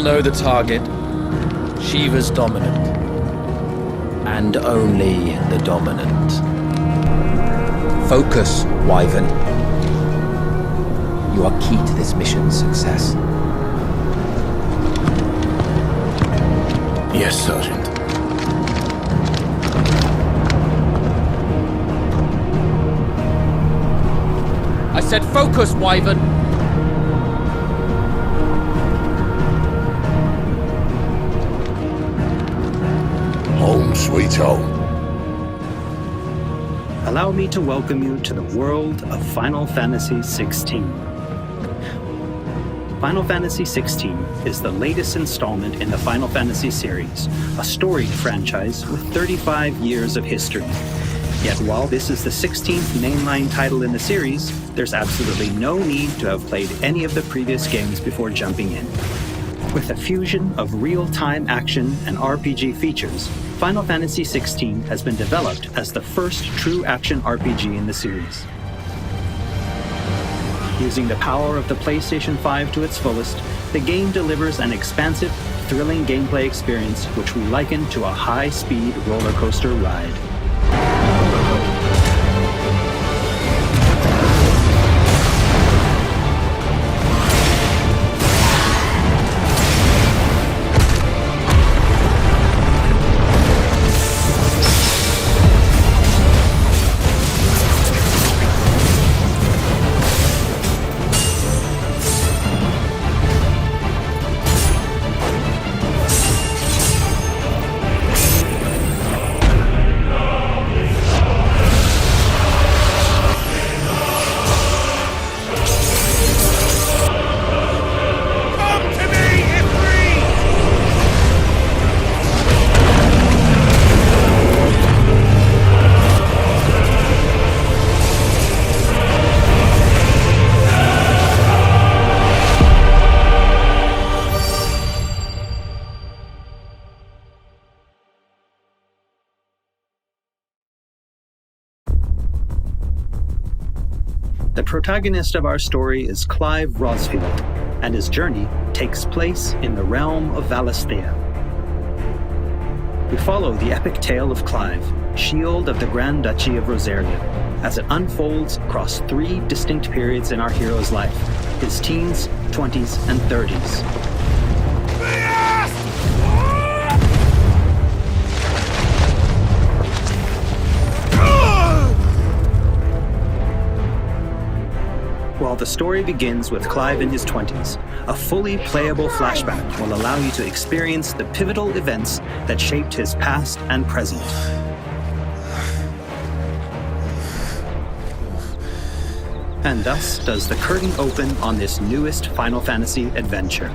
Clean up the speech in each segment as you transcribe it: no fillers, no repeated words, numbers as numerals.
know the target. Shiva's dominant. And only the dominant. Focus, Wyvern. You are key to this mission's success. Yes, Sergeant. I said focus, Wyvern! Home sweet home. Allow me to welcome you to the world of Final Fantasy XVI. Final Fantasy XVI is the latest installment in the Final Fantasy series, a storied franchise with 35 years of history. Yet while this is the 16th mainline title in the series, there's absolutely no need to have played any of the previous games before jumping in. With a fusion of real-time action and RPG features, Final Fantasy XVI has been developed as the first true action RPG in the series. Using the power of the PlayStation 5 to its fullest, the game delivers an expansive, thrilling gameplay experience which we liken to a high-speed roller coaster ride. The protagonist of our story is Clive Rosfield, and his journey takes place in the realm of Valisthea. We follow the epic tale of Clive, Shield of the Grand Duchy of Rosaria, as it unfolds across 3 distinct periods in our hero's life: his teens, 20s, and 30s. While the story begins with Clive in his 20s, a fully playable flashback will allow you to experience the pivotal events that shaped his past and present. And thus does the curtain open on this newest Final Fantasy adventure.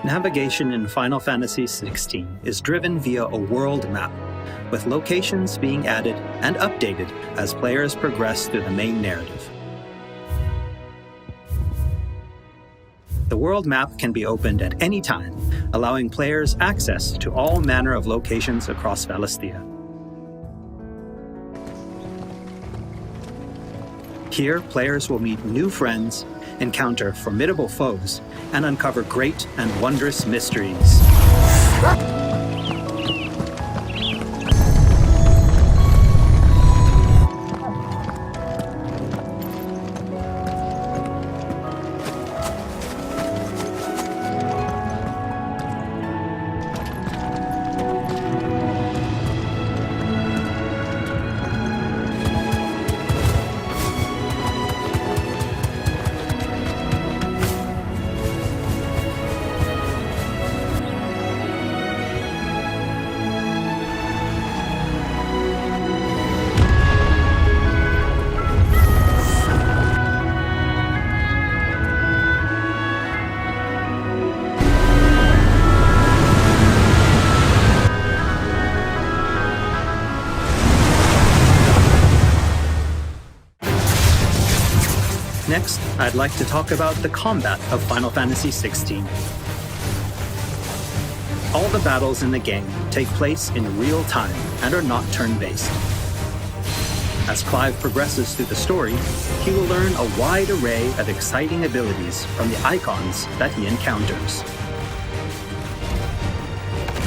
Navigation in Final Fantasy XVI is driven via a world map, with locations being added and updated as players progress through the main narrative. The world map can be opened at any time, allowing players access to all manner of locations across Valisthea. Here, players will meet new friends, encounter formidable foes, and uncover great and wondrous mysteries. I'd like to talk about the combat of Final Fantasy XVI. All the battles in the game take place in real time and are not turn-based. As Clive progresses through the story, he will learn a wide array of exciting abilities from the icons that he encounters.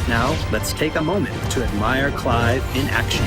Now, let's take a moment to admire Clive in action.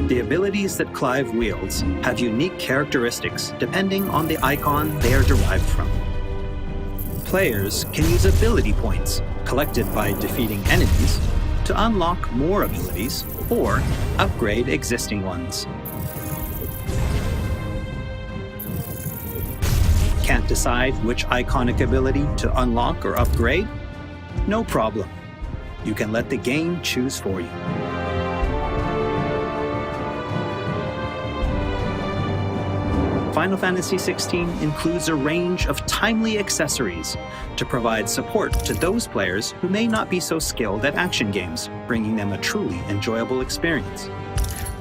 The abilities that Clive wields have unique characteristics depending on the icon they are derived from. Players can use ability points, collected by defeating enemies, to unlock more abilities or upgrade existing ones. Can't decide which iconic ability to unlock or upgrade? No problem. You can let the game choose for you. Final Fantasy XVI includes a range of timely accessories to provide support to those players who may not be so skilled at action games, bringing them a truly enjoyable experience.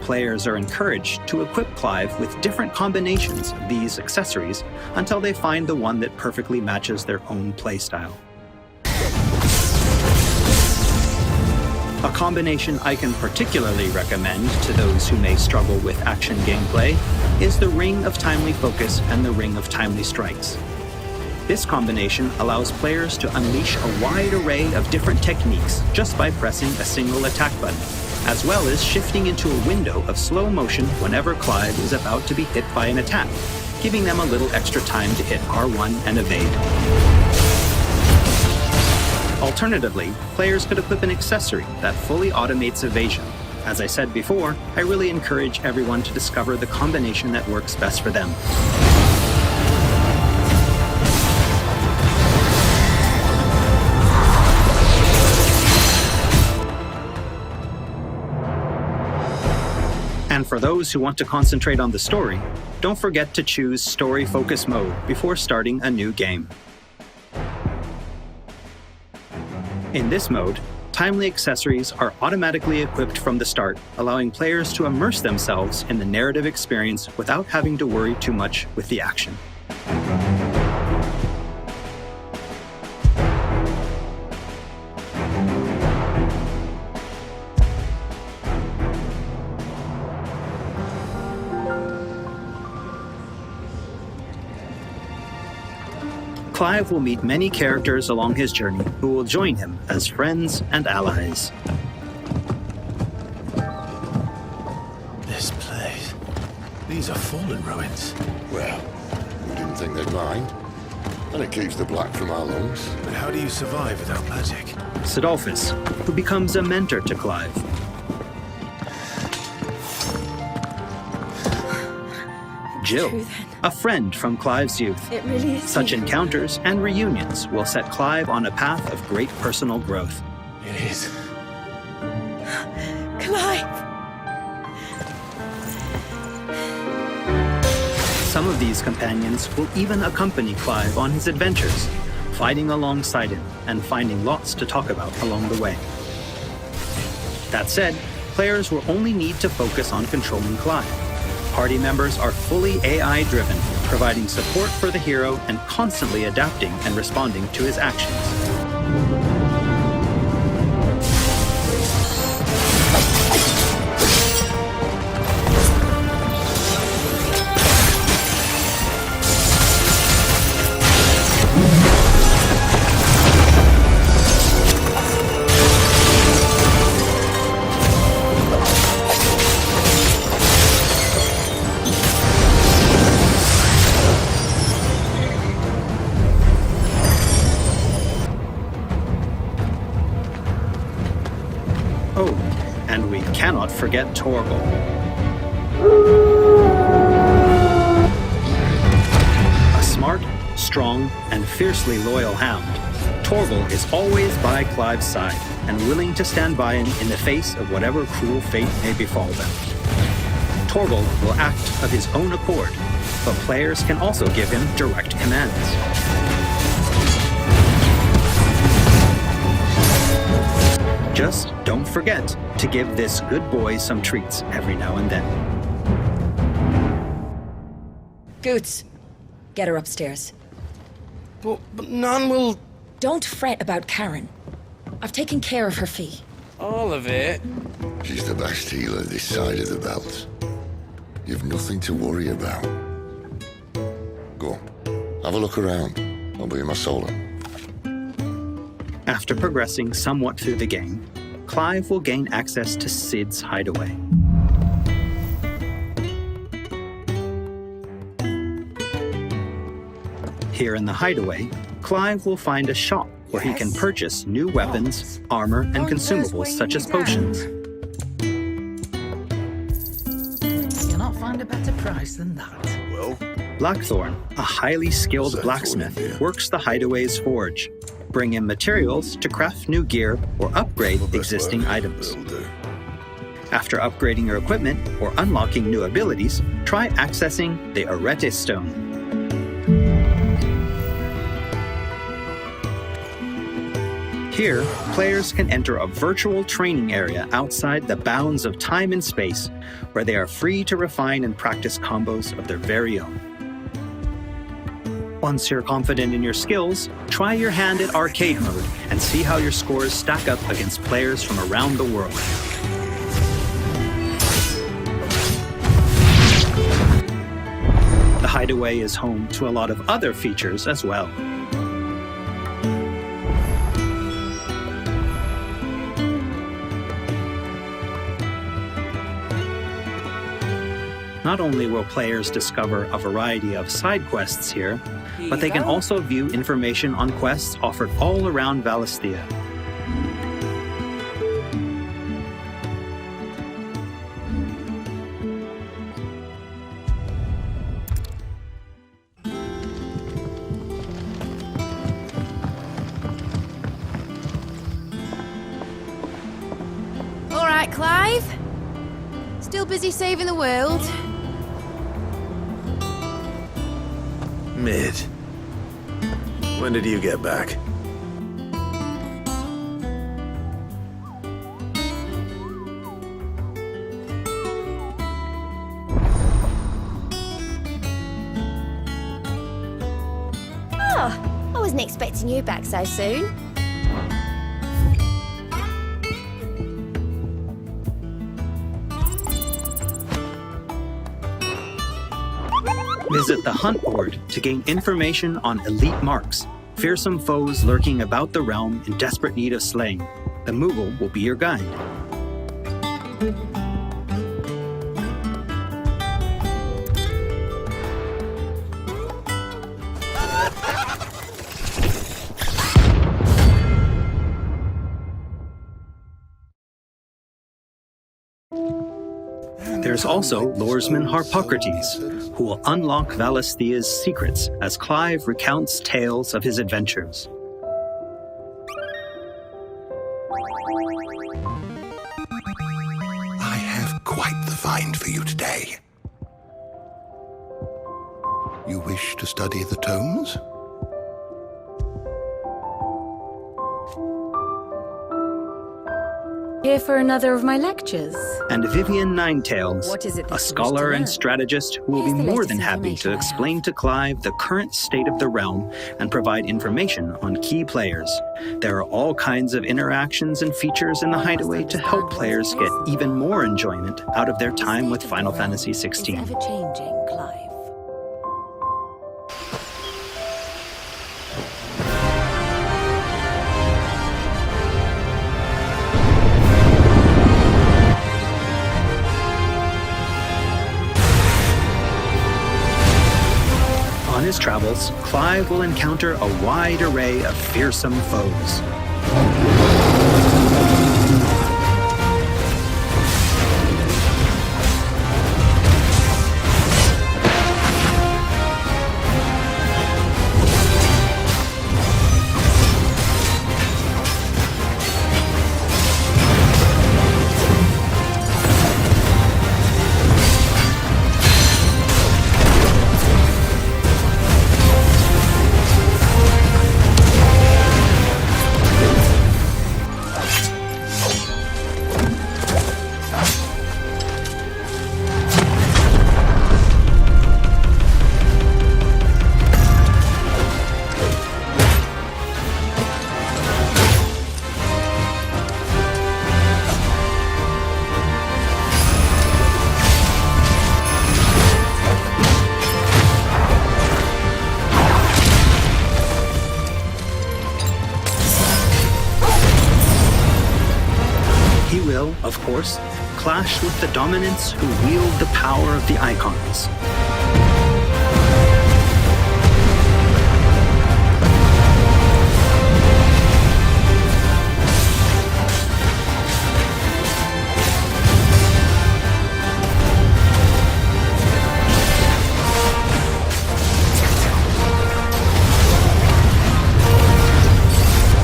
Players are encouraged to equip Clive with different combinations of these accessories until they find the one that perfectly matches their own playstyle. A combination I can particularly recommend to those who may struggle with action gameplay is the Ring of Timely Focus and the Ring of Timely Strikes. This combination allows players to unleash a wide array of different techniques just by pressing a single attack button, as well as shifting into a window of slow motion whenever Clive is about to be hit by an attack, giving them a little extra time to hit R1 and evade. Alternatively, players could equip an accessory that fully automates evasion. As I said before, I really encourage everyone to discover the combination that works best for them. And for those who want to concentrate on the story, don't forget to choose Story Focus Mode before starting a new game. In this mode, timely accessories are automatically equipped from the start, allowing players to immerse themselves in the narrative experience without having to worry too much with the action. Clive will meet many characters along his journey who will join him as friends and allies. This place. These are fallen ruins. Well, we didn't think they'd mind. And it keeps the black from our lungs. But how do you survive without magic? Sidolphus, who becomes a mentor to Clive. Jill, a friend from Clive's youth. It really is. Such encounters and reunions will set Clive on a path of great personal growth. It is. Clive! Some of these companions will even accompany Clive on his adventures, fighting alongside him and finding lots to talk about along the way. That said, players will only need to focus on controlling Clive. Party members are fully AI-driven, providing support for the hero and constantly adapting and responding to his actions. Oh, and we cannot forget Torgal. A smart, strong, and fiercely loyal hound, Torgal is always by Clive's side and willing to stand by him in the face of whatever cruel fate may befall them. Torgal will act of his own accord, but players can also give him direct commands. Just don't forget to give this good boy some treats every now and then. Goots, get her upstairs. But none will... Don't fret about Karen. I've taken care of her fee. All of it? She's the best healer this side of the belt. You've nothing to worry about. Go on, have a look around. I'll be in my solo. After progressing somewhat through the game, Clive will gain access to Sid's hideaway. Here in the hideaway, Clive will find a shop where he can purchase new weapons, armor, and consumables such as potions. You'll not find a better price than that. Well, Blackthorn, a highly skilled What's that blacksmith, for in here? works the hideaway's forge, bring in materials to craft new gear or upgrade Best existing work, items. it'll do. After upgrading your equipment or unlocking new abilities, try accessing the Arete Stone. Here, players can enter a virtual training area outside the bounds of time and space, where they are free to refine and practice combos of their very own. Once you're confident in your skills, try your hand at arcade mode and see how your scores stack up against players from around the world. The hideaway is home to a lot of other features as well. Not only will players discover a variety of side quests here, but they can also view information on quests offered all around Valisthea. All right, Clive. Still busy saving the world? mid. When did you get back? Oh, I wasn't expecting you back so soon. Visit the hunt board to gain information on elite marks, fearsome foes lurking about the realm in desperate need of slaying. The Moogle will be your guide. There's also Loresman Harpocrates, who will unlock Valisthea's secrets as Clive recounts tales of his adventures. I have quite the find for you today. You wish to study the tomes? Here for another of my lectures? And Vivian Ninetails, What is it that a you wish scholar to and learn? strategist who will Here's be the more latest than happy information to I explain have. to Clive the current state of the realm and provide information on key players. There are all kinds of interactions and features in the Hideaway to help players get even more enjoyment out of their time with Final Fantasy XVI. It's ever-changing, Clive. On his travels, Clive will encounter a wide array of fearsome foes. He will, of course, clash with the dominants who wield the power of the icons.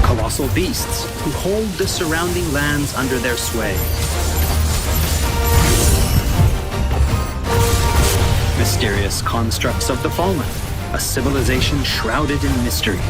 Colossal beasts who hold the surrounding lands under their sway. Mysterious constructs of the fallen, a civilization shrouded in mystery.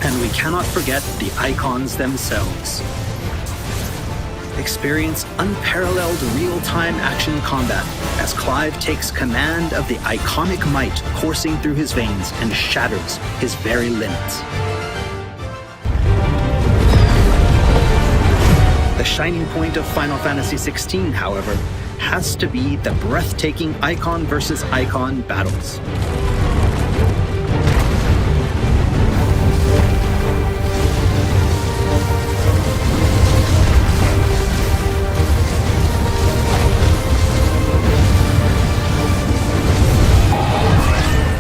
And we cannot forget the icons themselves. Experience unparalleled real-time action combat as Clive takes command of the iconic might coursing through his veins and shatters his very limits. The shining point of Final Fantasy XVI, however, has to be the breathtaking icon versus icon battles.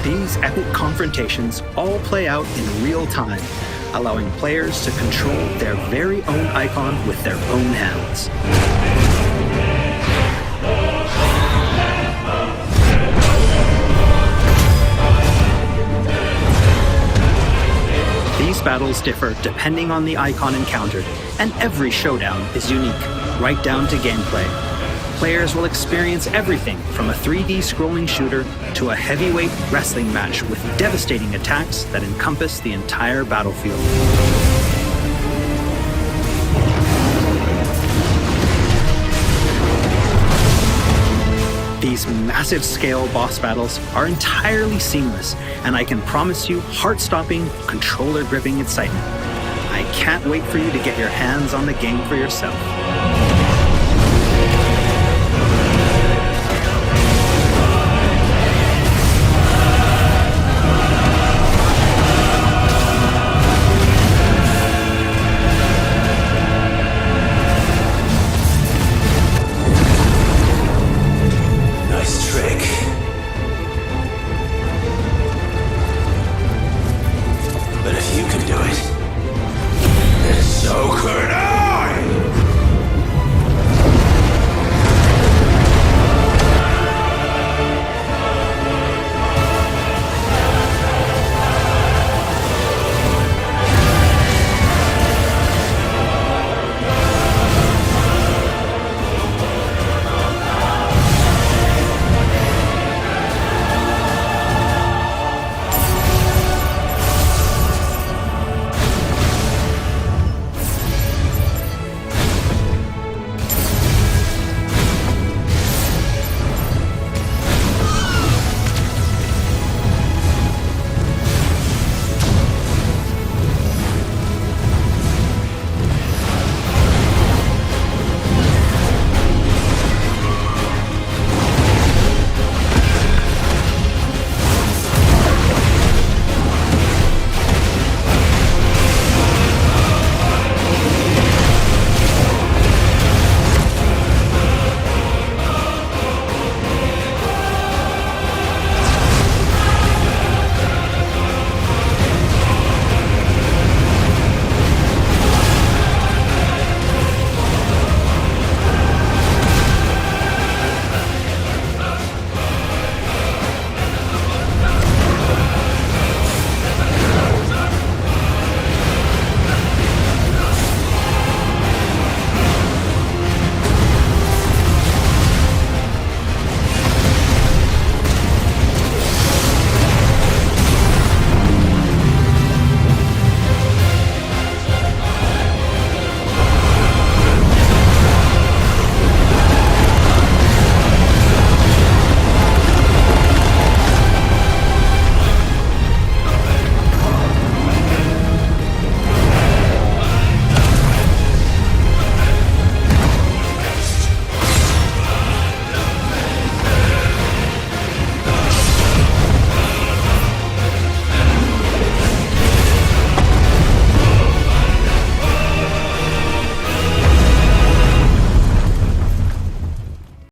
These epic confrontations all play out in real time, allowing players to control their very own icon with their own hands. These battles differ depending on the icon encountered, and every showdown is unique, right down to gameplay. Players will experience everything from a 3D scrolling shooter to a heavyweight wrestling match with devastating attacks that encompass the entire battlefield. massive scale boss battles are entirely seamless, and I can promise you heart-stopping, controller-gripping excitement. I can't wait for you to get your hands on the game for yourself.